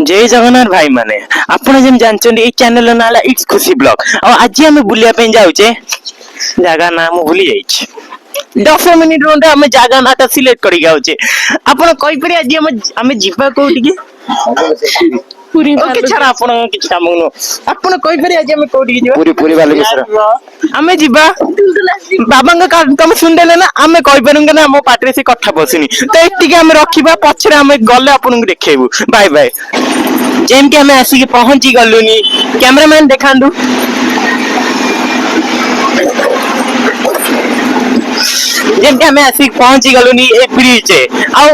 जय जगन्नाथ भाई माने आपण जेम जानचंदी ए चैनल ना ला इट्स खुशी ब्लॉग आ आज हम बुलिया पे जाउचे जगह नाम भूली जाइछ 10 मिनिट रो हम जगह नाटा सिलेक्ट करी जाउचे आपण कहि परि आज हम जिबा कोठी के पूरी ओके छाड़ा आपण किछ काम न आपण कहि परि आज हम कोठी के पूरी पूरी बालेश्वर हमें जिबा बाबा का काम सुन देले ना हमें कहि परंगे ना हम पाटरे से कथा बसिनी तो एटी के हम रखिबा पछरे हम गले आपण देखेबू बाय बाय जेम के हमें आसी के पहुंची गलुनी कैमरामैन देखांदु जेम के हमें आसी पहुंची गलुनी ए ब्रिज आ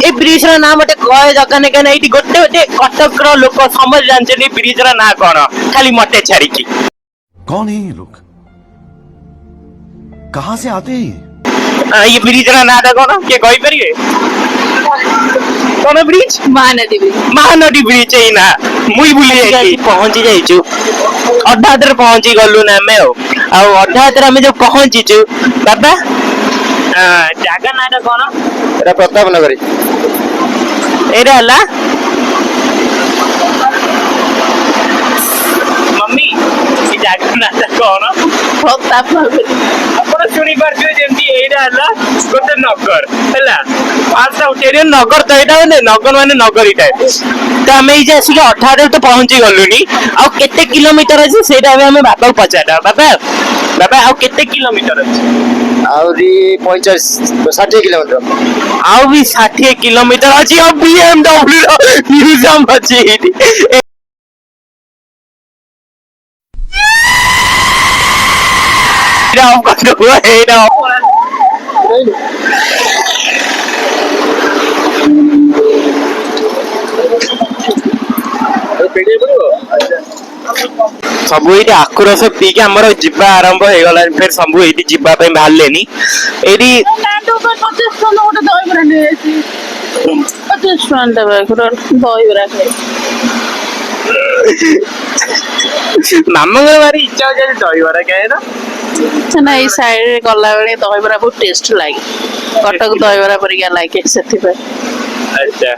ए ब्रिज रा नाम मते कय जगह ने कने एटी गोटे गोटे कटक रो लोक समझ जानचनी ब्रिज रा ना कोन खाली मते छाड़ी की कौन है ये लोग कहां से आते हैं ये ब्रिज रा ना कोन के कहि परिए कोन ब्रिज महानदी ब्रिज है ना मुई भूली जाई पहुंची जाइछु अड्डादर पहुंची गलु ना मैं आ अड्डादर हम जो पहुंचीछु बाबा जागा नाटा कोन एरा प्रताप नगरी एरा हला मम्मी ई जागा नाटा कोन प्रताप नगरी आपण सुनी पारछे जेमती एरा हला गोटे नगर हला आसा उठेरे नगर तो एटा ने नगर माने नगरीटा तो हम ई जे सिके 18 तो पहुंची गलुनी आ केते किलोमीटर अछि सेटा हमें बाबा को पचाटा बाबा बाबा आ केते किलोमीटर अछि आउरी 45 60 किलोमीटर आउ भी 60 किलोमीटर अछि अब बीएमडब्ल्यू म्यूजियम अछि राव कतो हे राव सबु एटी आकुरस पी के हमर जिबा आरंभ हे गला फिर सबु एटी जिबा पे भालेनी एटी टैटू पर 25 टन ओटे दही बरा ने अछि 25 टन देबे खुर दही बरा खाइ मामा मारी इच्छा हो जाए दही बरा खाए ना ना ई साइड रे गला बेले दही बरा बहुत टेस्ट लागे कटक दही बरा पर क्या लागे सेति पे अच्छा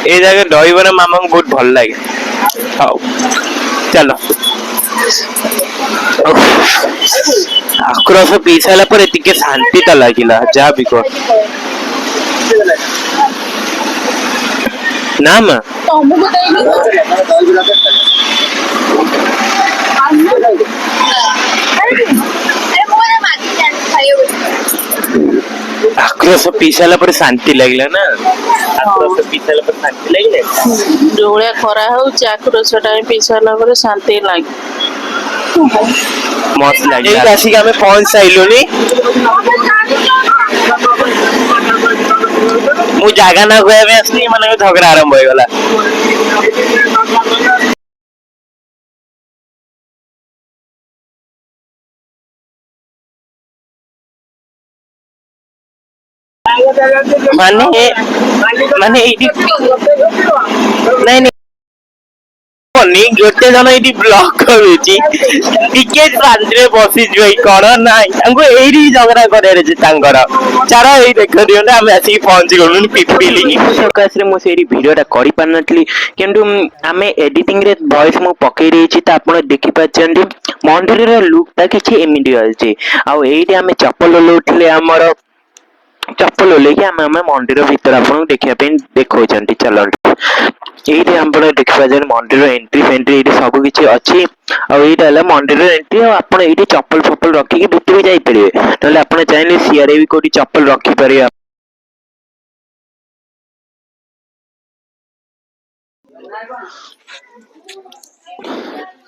ए जगह दही बरा मामा को बहुत भल लागे हां चलो आक्रोश पी साला पर एतिके शांति त लागिला जा भी को नाम तमको आक्रोश पी साला पर शांति लागिला ना आक्रोश पी साला पर शांति लागिला जोळ्या खरा हो आक्रोश टाइम पी साला पर शांति लागे मस्त लागे ए राशि का में पहुंच साइलोनी मु जागा ना गए में असली माने झगड़ा आरंभ हो गला माने माने एडी नहीं नहीं नी गोटे जन एडी ब्लॉक करूची टिकेट रांद्रे बसी जोई कोन नाही हमको एडी झगड़ा करे रे तांगर चारा एई देख दियो ना हम आसी पहुंच गलुन पिपिली सकाश रे मो सेरी वीडियोटा करि पानतली किंतु हमें एडिटिंग रे वॉइस मो पकई रेची त आपण देखि पाचंदी मंदिर रे लुक ता किछि एमिडी आछि आ एडी हमें चप्पल लोठले हमर चप्पल लेके हम मंदिर भीतर आपन देखिया पे देखो चंती चलो एठी हम देखबा जे मंदिर एंट्री फेंट्री एठी सब किछि अछि आ एटा हला मंदिर एंट्री आ आपन एठी चप्पल फप्पल रखी के भीतर जाई परिबे तले आपन चाहिले सिआरे भी कोठी चप्पल रखी परिबे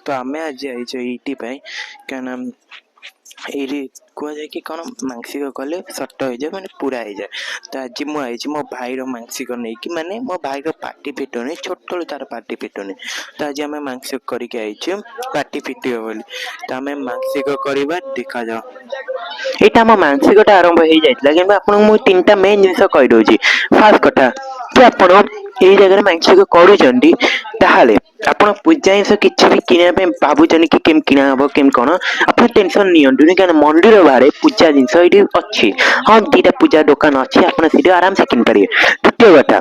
तो हमें आज आई छ एटी पे काना एरी को जाए कि कोन मानसिक कले सट हो जाए माने पूरा हो जाए तो आज मु आई छी मो भाई रो मानसिक नै कि माने मो भाई रो पार्टी फिटोनी छोटो तार पार्टी फिटोनी तो आज हमें मानसिक करी के आई छी पार्टी फिटियो बोली तो हमें मानसिक करबा देखा जाओ एटा हम मानसिकटा आरंभ हो जाइतला कि आपन मु तीनटा मेन जिंस कहि दोजी फास्ट कथा कि आपन ए जगह मानसिक करू चंडी ताहाले ଆପଣ ପୂଜା ଜିନିଷ କିଛି ବି କିଣିବା ପାଇଁ ଭାବୁଛନ୍ତି କି କେମିତି କିଣା ହବ କେମିତି କଣ, ଆପଣ ଟେନସନ ନିଅନ୍ତୁନି, କାରଣ ମନ୍ଦିର ବାହାରେ ପୂଜା ଜିନିଷ ଏଇଠି ଅଛି। ହଁ, ଦିଟା ପୂଜା ଦୋକାନ ଅଛି, ଆପଣ ସେଠି ଆରାମସେ କିଣିପାରିବେ। ଦ୍ୱିତୀୟ କଥା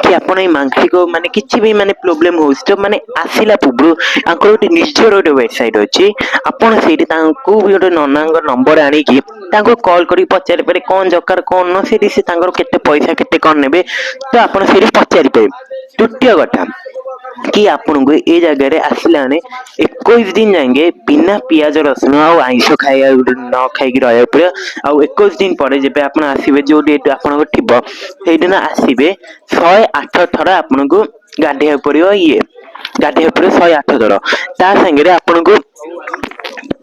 କି ଆପଣ ଏଇ ମାଂସିକ ମାନେ କିଛି ବି ମାନେ ପ୍ରୋବ୍ଲେମ ହଉଛି ତ ମାନେ ଆସିଲା ପୂର୍ବରୁ ତାଙ୍କର ଗୋଟେ ନିଜର ଗୋଟେ ୱେବସାଇଟ ଅଛି, ଆପଣ ସେଇଠି ତାଙ୍କୁ ବି ଗୋଟେ ନନାଙ୍କ ନମ୍ବର ଆଣିକି ତାଙ୍କୁ କଲ୍ କରିକି ପଚାରି ପାରିବେ କଣ ଦରକାର କଣ ନ, ସେଠି ସେ ତାଙ୍କର କେତେ ପଇସା କେତେ କଣ ନେବେ ତ ଆପଣ ସେଇଠି ପଚାରିପାରିବେ। ତୃତୀୟ କଥା କି ଆପଣଙ୍କୁ ଏ ଜାଗାରେ ଆସିଲା ମାନେ 21 ଦିନ ଯାଏଁ ବିନା ପିଆଜ ରସୁଣ ଆଉ ଆଇଁଷ ଖାଇବା ନ ଖାଇକି ରହିବାକୁ ପଡିବ। ଆଉ 21 ଦିନ ପରେ ଯେବେ ଆପଣ ଆସିବେ ଯୋଉ ଡେଟ୍ ଆପଣଙ୍କ ଥିବ ସେଇଦିନ ଆସିବେ 108 ଥର ଆପଣଙ୍କୁ ଗାଧେଇବାକୁ ପଡିବ, ଗାଧେଇବାକୁ ପଡିବ 108 ଥର। ତା ସାଙ୍ଗରେ ଆପଣଙ୍କୁ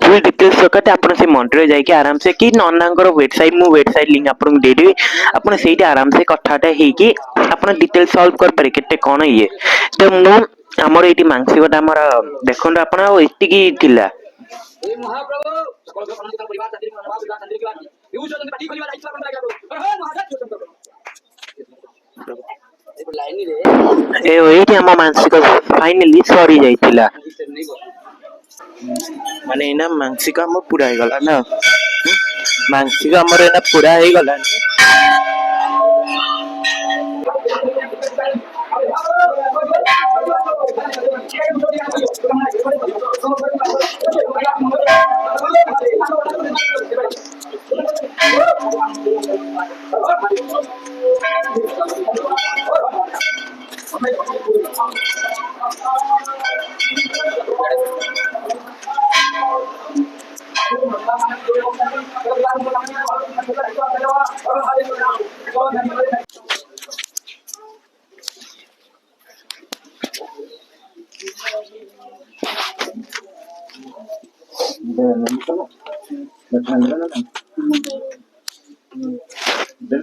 ଫୁଲ ଡିଟେଲ୍ସ ଦରକାର, ଆପଣ ସେ ମନ୍ଦିର ଯାଇକି ଆରାମସେ କି ନନାଙ୍କର ୱେବସାଇଟ, ମୁଁ ୱେବସାଇଟ ଲିଙ୍କ ଆପଣଙ୍କୁ ଦେଇଦେବି, ଆପଣ ସେଇଠି ଆରାମସେ କଥାବାର୍ତ୍ତା ହେଇକି ଆପଣ ଡିଟେଲ ସଲ୍ଭ କରିପାରିବେ କେତେ କଣ ତ ମୁଁ ଆମର ଏଇଠି ମାଂସିକଟା ଆମର ଦେଖନ୍ତୁ ଆପଣ ଆଉ ଏତିକି ଥିଲା। ଏଇଠି ଆମ ମାନସିକ ଫାଇନାଲି ସରି ଯାଇଥିଲା। ମାନେ ଏଇନା ମାଂସିକ ଆମ ପୁରା ହେଇଗଲା ନା, ମାଂସିକ ଆମର ଏଇନା ପୁରା ହେଇଗଲାଣି।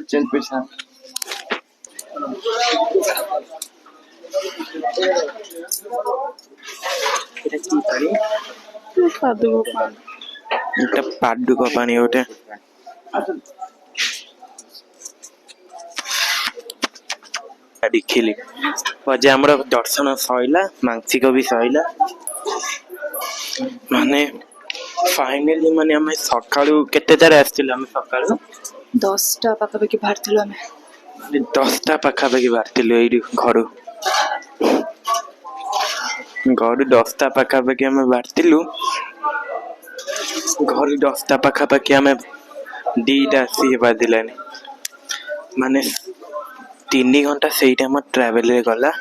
चेंज पैसा ପାଦୁକ ପାଣି। এটা ପାଦୁକ ପାଣି ଗୋଟେ ଦେଖିଲି ଯେ ଆମର ଦର୍ଶନ ସଇଲା, ମାଂସିକ ବି ସଇଲା, ମାନେ ଫାଇନାଲି ମାନେ ଆମେ ସକାଳୁ କେତେଟାରେ ଆସିଥିଲୁ? ଆମେ ସକାଳୁ 10ଟା ପାଖାପାଖି ବାହାରିଥିଲୁ ଆମେ। 10ଟା ପାଖାପାଖି ବାହାରିଥିଲୁ ଏଇଠି ଘରୁ 10ଟା ପାଖାପାଖି ଆମେ ବାହାରିଥିଲୁ ଘରୁ 10ଟା ପାଖାପାଖି ଆମେ 2ଟା ଆସିକି ବାଜିଲାନି, ମାନେ 3 ଘଣ୍ଟା ସେଇଟା ଆମ ଟ୍ରାଭେଲରେ ଗଲା।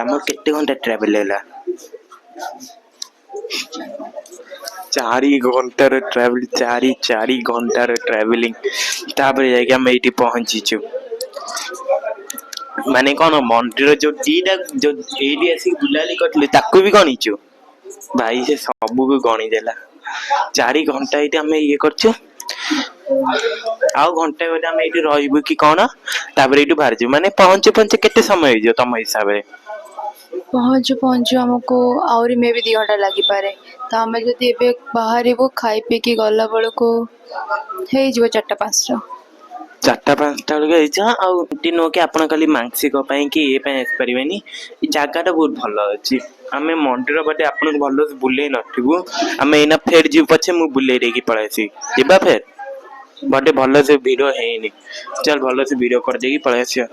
ଆମର କେତେ ଘଣ୍ଟା ଟ୍ରାଭେଲ ହେଲା? 4 ଘଣ୍ଟାର ଟ୍ରାଭେଲ, 4 ଘଣ୍ଟାର ଟ୍ରାଭେଲିଂ, ତାପରେ ଯାଇକି ଆମେ ଏଇଠି ପହଞ୍ଚିଛୁ। ମାନେ କଣ ମନ୍ଦିର ଯୋଉ ଦିଟା ଯୋଉ ଏଇଠି ଆସିକି ବୁଲାବୁଲି କରିଥିଲେ ତାକୁ ବି ଗଣିଛୁ ଭାଇ, ସେ ସବୁକୁ ଗଣି ଦେଲା। 4 ଘଣ୍ଟା ଏଇଠି ଆମେ ଇଏ କରୁଛୁ, ଆଉ ଘଣ୍ଟେ ବୋଧେ ଆମେ ଏଇଠି ରହିବୁ କି କଣ, ତାପରେ ଏଇଠୁ ବାହାରିଯିବୁ। ମାନେ ପହଞ୍ଚୁ ପହଞ୍ଚୁ କେତେ ସମୟ ହେଇଯିବ ତମ ହିସାବରେ? ପହଞ୍ଚୁ ପହଞ୍ଚୁ ଆମକୁ ଆହୁରି ମେ ବି 2 ଘଣ୍ଟା ଲାଗିପାରେ, ତ ଆମେ ଯଦି ଏବେ ବାହାରିବୁ ଖାଇ ପିଇକି ଗଲା ବେଳକୁ ହେଇଯିବ 4ଟା 5ଟା। 4ଟା 5ଟା ବେଳକୁ ହେଇଯିବ। ଆଉ ଏମିତି ନୁହଁ କି ଆପଣ ଖାଲି ମାଂସିକ ପାଇଁ କି ଇଏ ପାଇଁ ଆସିପାରିବେନି, ଏ ଜାଗାଟା ବହୁତ ଭଲ ଅଛି। ଆମେ ମନ୍ଦିର ବାଟେ ଆପଣଙ୍କୁ ଭଲ ବୁଲେଇ ନଥିବୁ, ଆମେ ଏଇନା ଫେର ଯିବୁ ପଛେ ମୁଁ ବୁଲେଇ ଦେଇକି ପଳେଇ ଆସିବି। ଯିବା ଫେର ବଟେ ଭଲସେ ଭିଡ ହେଇନି, ଚାଲ ଭଲସେ ଭିଡ କରିଦେଇକି ପଳେଇ ଆସିବା।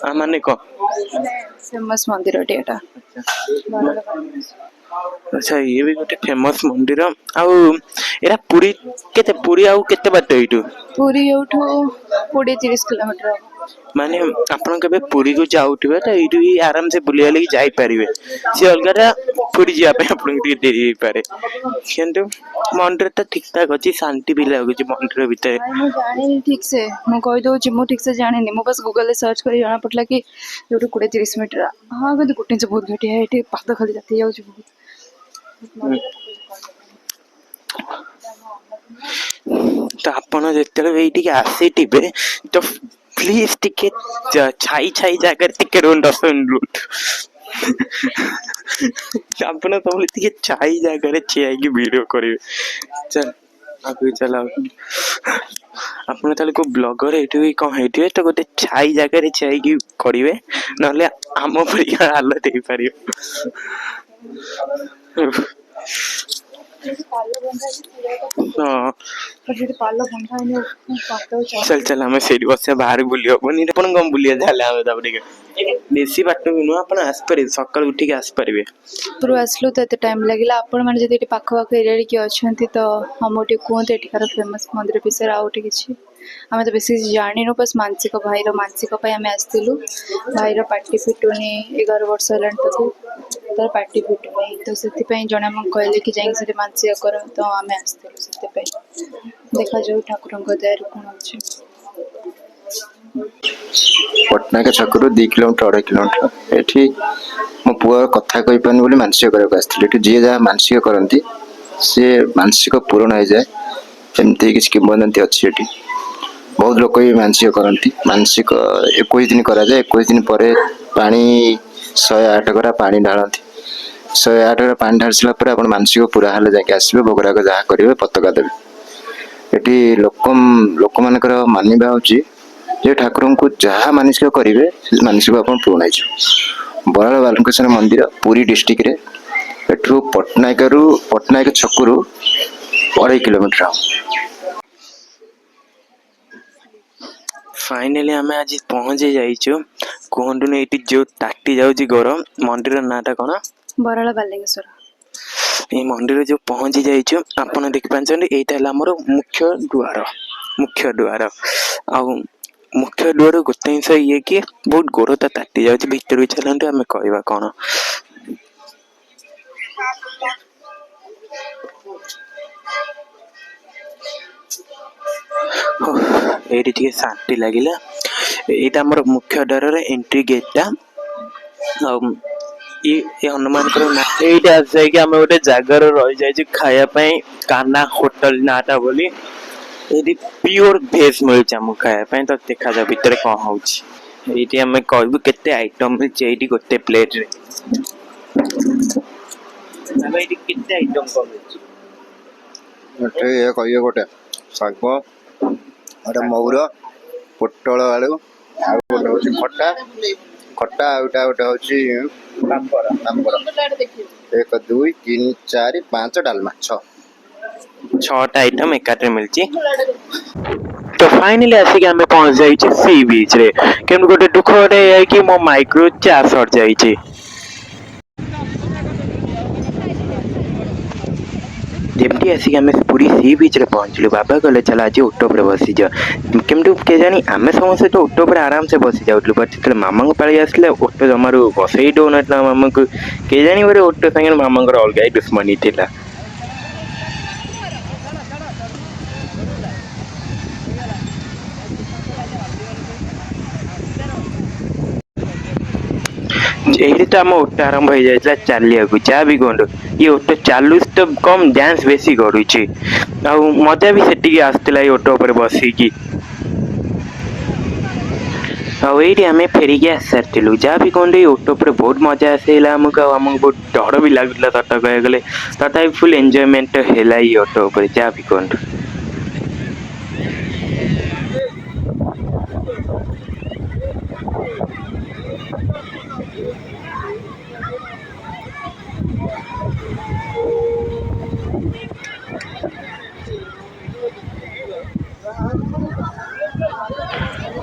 ହଁ ମାନେ କଣ ଫେମସ୍ ମନ୍ଦିରଟି ଏଟା। ଆଚ୍ଛା, ଇଏ ବି ଗୋଟେ ଫେମସ ମନ୍ଦିର। ଆଉ ଏଇଟା ପୁରୀ କେତେ? ପୁରୀ ଆଉ କେତେ ବାଟ ଏଇଠୁ? ପୁରୀ ଏଇଠୁ 20-30 କିଲୋମିଟର ହବ। ମାନେ ଆପଣ କେବେ ପୁରୀକୁ ଯାଉଥିବେ ତ ଏଇଠୁ ବି ଆରାମସେ ବୁଲି ବାଲିକି ଯାଇପାରିବେ। ସେ ଅଲଗାଟା ପୁରୀ ଯିବା ପାଇଁ ଆପଣଙ୍କୁ ଟିକେ ଡେରି ହେଇପାରେ, କିନ୍ତୁ ମନ୍ଦିର ତ ଠିକ ଠାକ ଅଛି, ଶାନ୍ତି ବି ଲାଗୁଛି ମନ୍ଦିର ଭିତରେ। ଭାଇ ମୁଁ ଜାଣିନି ଠିକ ସେ, ମୁଁ କହିଦଉଛି ମୁଁ ଠିକ ସେ ଜାଣିନି, ମୁଁ ବାସ୍ ଗୁଗଲରେ ସର୍ଚ୍ଚ କରି ଜଣା ପଡିଲା କି ଏଇଠୁ 20-30 ମିଟର। ହଁ କିନ୍ତୁ ଗୋଟେ ଜିନିଷ ବହୁତ ଘଟିଆ, ଏଠି ପାଦ ଖାଲି ତାତି ଯାଉଛି ବହୁତ। ତ ଆପଣ ଯେତେବେଳେ ବି ଏଇଠିକି ଆସିଥିବେ ତ ପ୍ଲିଜ ଟିକେ ଛାଇ ଜାଗାରେ ଟିକେ ରୁହନ୍ତୁ, 10 ମିନିଟ ଆପଣ ସବୁବେଳେ ଟିକେ ଛାଇ ଜାଗାରେ ଠିଆ ହେଇକି ଭିଡିଓ କରିବେ। ଚାଲ ଆଗକୁ ଚାଲ। ଆପଣ ତାହେଲେ କୋଉ ବ୍ଲଗର ହେଇଥିବେ କଣ ହେଇଥିବେ ତ ଗୋଟେ ଛାଇ ଜାଗାରେ ଛାଇକି କରିବେ, ନହେଲେ ଆମ ପରିକା ହାଲତ ହେଇପାରିବ। ଚାଲ ଚାଲ ଆମେ ସେଇଠି ବସିବା, ବାହାରେ ବୁଲି ହବନି। ଆପଣ କଣ ବୁଲିବା ତାହେଲେ ଆମେ ତାପରେ ବେଶୀ ବାଟ ବି ନୁହଁ, ଆପଣ ଆସିପାରିବେ, ସକାଳୁ ଉଠିକି ଆସିପାରିବେ। ଉପରୁ ଆସିଲୁ ତ ଏତେ ଟାଇମ୍ ଲାଗିଲା। ଆପଣମାନେ ଯଦି ଏଠି ପାଖ ଏରିଆରେ କିଏ ଅଛନ୍ତି ତ ଆମକୁ ଟିକେ କୁହନ୍ତୁ ଏଠିକାର ଫେମସ୍ ମନ୍ଦିର ବିଷୟରେ ଆଉ ଟିକେ କିଛି। ଆମେ ତ ବେଶୀ କିଛି ଜାଣିନୁ, ବାସ୍ ଭାଇର ମାନସିକ ପାଇଁ ଆମେ ଆସିଥିଲୁ। ଭାଇର ପାଟି ଫିଟୁନି, 11 ବର୍ଷ ହେଲାଣି ତାକୁ, ତାର ପାଟି ଫିଟୁନି, ତ ସେଥିପାଇଁ ଜଣେ ଆମକୁ କହିଲେ କି ଯାଇକି ସେଠି ମାନସିକ କର, ତ ଆମେ ଆସିଥିଲୁ ସେଥିପାଇଁ। ଦେଖାଯାଉ ଠାକୁରଙ୍କ ଦୟାରୁ କ'ଣ ଅଛି। ପଟ୍ଟନାୟକ ଛକରୁ 2 କିଲୋମିଟର 2.5 କିଲୋମିଟର। ଏଠି ମୋ ପୁଅ କଥା କହିପାରୁନି ବୋଲି ମାନସିକ କରିବାକୁ ଆସିଥିଲି। ଏଠି ଯିଏ ଯାହା ମାନସିକ କରନ୍ତି ସିଏ ମାନସିକ ପୂରଣ ହେଇଯାଏ, ଏମିତି କିଛି କିମ୍ବଦନ୍ତୀ ଅଛି ଏଠି। ବହୁତ ଲୋକ ବି ମାନସିକ କରନ୍ତି। ମାନସିକ 21 ଦିନ କରାଯାଏ। 21 ଦିନ ପରେ ପାଣି 108 ଗରା ପାଣି ଢାଳନ୍ତି। 108 ଗରା ପାଣି ଢାଳି ସାରିଲା ପରେ ଆପଣ ମାନସିକ ପୁରା ହେଲେ ଯାଇକି ଆସିବେ, ଭୋଗରାଗ ଯାହା କରିବେ ପତାକା ଦେବେ। ଏଠି ଲୋକମାନଙ୍କର ମାନିବା ହେଉଛି ଯେ ଠାକୁରଙ୍କୁ ଯାହା ମାନସିକ କରିବେ ସେ ମାନସିକ ଆପଣ ପୂରଣ ହେଇଯିବ। ବରାଳ ବାଲୁଙ୍କେଶ୍ୱର ମନ୍ଦିର ପୁରୀ ଡିଷ୍ଟ୍ରିକ୍ଟରେ, ଏଠୁ ପଟ୍ଟନାୟକ ଛକରୁ 2.5 କିଲୋମିଟର। ଫାଇନାଲି ଆମେ ଆଜି ପହଞ୍ଚି ଯାଇଛୁ। କୁହନ୍ତୁନି ଏଇଠି ଯୋଉ ତାଟି ଯାଉଛି ଗରମ। ମନ୍ଦିର ନାଁଟା କ'ଣ? ବରାଳ ବାଲିଙ୍ଗେଶ୍ୱର। ଏଇ ମନ୍ଦିର ଯୋଉ ପହଞ୍ଚି ଯାଇଛୁ, ଆପଣ ଦେଖିପାରୁଛନ୍ତି ଏଇଟା ହେଲା ଆମର ମୁଖ୍ୟ ଦ୍ୱାର। ଆଉ ମୁଖ୍ୟ ଦ୍ୱାର ଗୋଟେ ଜିନିଷ ଇଏ କି ବହୁତ ଗୋଡ଼ଟା ତାତି ଯାଉଛି। ଭିତରକୁ ଚାଲନ୍ତୁ ଆମେ କହିବା କ'ଣ। ଏଇଠି ଟିକେ ଶାନ୍ତି ଲାଗିଲା। ଏଇଟା ଆମର ମୁଖ୍ୟ ଦ୍ୱାରର ଏଣ୍ଟ୍ରି ଗେଟଟା। ଆଉ ଏ ହନୁମାନଙ୍କର ଏଇଟା ଯାଇକି ଆମେ ଗୋଟେ ଜାଗାରେ ରହିଯାଇଛୁ ଖାଇବା ପାଇଁ, କାହ୍ନା ହୋଟେଲ ନାଁଟା ବୋଲି। ଏଇଠି ପିଓର ଭେଜ ମିଳୁଛି ଆମକୁ ଖାଇବା ପାଇଁ। ତ ଦେଖାଯାଉ ଭିତରେ କ'ଣ ହଉଛି। ଏଇଠି ଆମେ କହିବୁ କେତେ ଆଇଟମ ମିଳୁଛି ଏଇଠି ଗୋଟେ ପ୍ଲେଟରେ। ଏଇଠି କେତେ ଆଇଟମ କ'ଣ ମିଳୁଛି? କହିବେ ଗୋଟେ ଶାଗ, ଗୋଟେ ମହୁର, ପୋଟଳ ଆଳୁ, ଆଉ ଗୋଟେ ହଉଛି ଖଟା, ଆଉ ଗୋଟେ ହଉଛି ପାମ୍ପଡ଼। 1 2 3 4 5 ଡାଲମା 6ଟା ଆଇଟମ ଏକାଥରେ ମିଳିଛି। ତ ଫାଇନାଲି ଆସିକି ଆମେ ପହଞ୍ଚି ଯାଇଛୁ ସି ବିଚରେ। କିନ୍ତୁ ଗୋଟେ ଦୁଃଖ ଗୋଟେ କି ମୋ ମାଇକ୍ରୋ ଚାର୍ଜ ସରିଯାଇଛି। ଯେମିତି ଆସିକି ଆମେ ପୁରୀ ସି ବିଚରେ ପହଞ୍ଚିଲୁ, ବାବା କହିଲେ ଚାଲ ଆଜି ଓଟୋ ଉପରେ ବସିଯିବା। କେମିତି କେଜାଣି ଆମେ ସମସ୍ତେ ତ ଓଟୋ ଉପରେ ଆରାମସେ ବସି ଯାଉଥିଲୁ, ବଟ୍ ଯେତେବେଳେ ମାମାଙ୍କ ପାଳି ଆସିଲେ ଓଟୋ ଜମାରୁ ବସେଇ ଦଉନଥିଲା ମାମାଙ୍କୁ। କେଜାଣି ଗୋଟେ ଓଟୋ ସାଙ୍ଗରେ ମାମାଙ୍କର ଅଲଗା ହିଁ ଦୁଶ୍ମନୀ ଥିଲା। ଏଇଠି ତ ଆମ ଓଟ ଆରମ୍ଭ ହେଇଯାଇଥିଲା ଚାଲିବାକୁ। ଯାହା ବି କୁହନ୍ତୁ ଇଏ ଓଟ ଚାଲୁଛି ତ କମ୍, ଡ୍ୟାନ୍ସ ବେଶୀ କରୁଛି। ଆଉ ମଜା ବି ସେତିକି ଆସୁଥିଲା ଏଇ ଓଟ ଉପରେ ବସିକି। ଆଉ ଏଇଠି ଆମେ ଫେରିକି ଆସିସାରିଥିଲୁ। ଯାହା ବି କୁହନ୍ତୁ ଏଇ ଓଟ ଉପରେ ବହୁତ ମଜା ଆସିଲା ଆମକୁ। ଆଉ ଆମକୁ ବହୁତ ଡର ବି ଲାଗୁଥିଲା ସତ କହିବାକୁ ଗଲେ। ତଥାପି ଫୁଲ୍ ଏନ୍ଜୟମେଣ୍ଟ ହେଲା ଏଇ ଓଟ ଉପରେ, ଯାହା ବି କୁହନ୍ତୁ।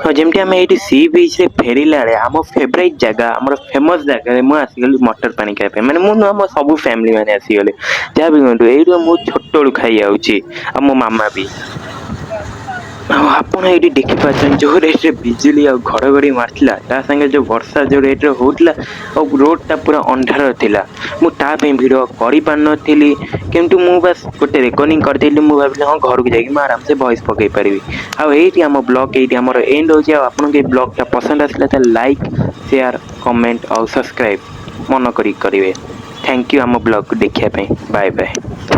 ହଁ ଯେମିତି ଆମେ ଏଇଠି ସି ବିଚରେ ଫେରିଲା ବେଳେ ଆମ ଫେଭରାଇଟ୍ ଜାଗା, ଆମର ଫେମସ୍ ଜାଗାରେ ମୁଁ ଆସିଗଲି ମଟର ପାଣି ଖାଇବା ପାଇଁ। ମାନେ ମୁଁ ନୁହଁ, ମୋ ସବୁ ଫ୍ୟାମିଲି ମାନେ ଆସିଗଲେ। ଯାହା ବି କୁହନ୍ତୁ ଏଇଠୁ ମୁଁ ଛୋଟବେଳୁ ଖାଇ ଆଉଛି, ଆଉ ମୋ ମାମା ବି। ଆଉ ଆପଣ ଏଇଠି ଦେଖିପାରୁଛନ୍ତି ଯୋଉ ରେଟ୍ରେ ବିଜୁଳି ଆଉ ଘଡ଼ଘଡ଼ି ମାରିଥିଲା, ତା ସାଙ୍ଗେ ଯୋଉ ବର୍ଷା ଯୋଉ ରେଟ୍ରେ ହଉଥିଲା, ଆଉ ରୋଡଟା ପୁରା ଅନ୍ଧାର ଥିଲା। ମୁଁ ତା ପାଇଁ ଭିଡ଼ିଓ କରିପାରିନଥିଲି, କିନ୍ତୁ ମୁଁ ବାସ୍ ଗୋଟେ ରେକର୍ଡିଂ କରିଦେଲି। ମୁଁ ଭାବିଲି ହଁ ଘରକୁ ଯାଇକି ମୁଁ ଆରାମସେ ଭଏସ୍ ପକେଇ ପାରିବି। ଆଉ ଏଇଠି ଆମ ବ୍ଲଗ୍ ଏଇଠି ଆମର ଏଣ୍ଡ ହେଉଛି। ଆଉ ଆପଣଙ୍କୁ ଏଇ ବ୍ଲଗଟା ପସନ୍ଦ ଆସିଲା ତାହେଲେ ଲାଇକ୍, ସେୟାର, କମେଣ୍ଟ ଆଉ ସବସ୍କ୍ରାଇବ୍ ମନ କରିକି କରିବେ। ଥ୍ୟାଙ୍କ ୟୁ ଆମ ବ୍ଲଗକୁ ଦେଖିବା ପାଇଁ। Bye bye.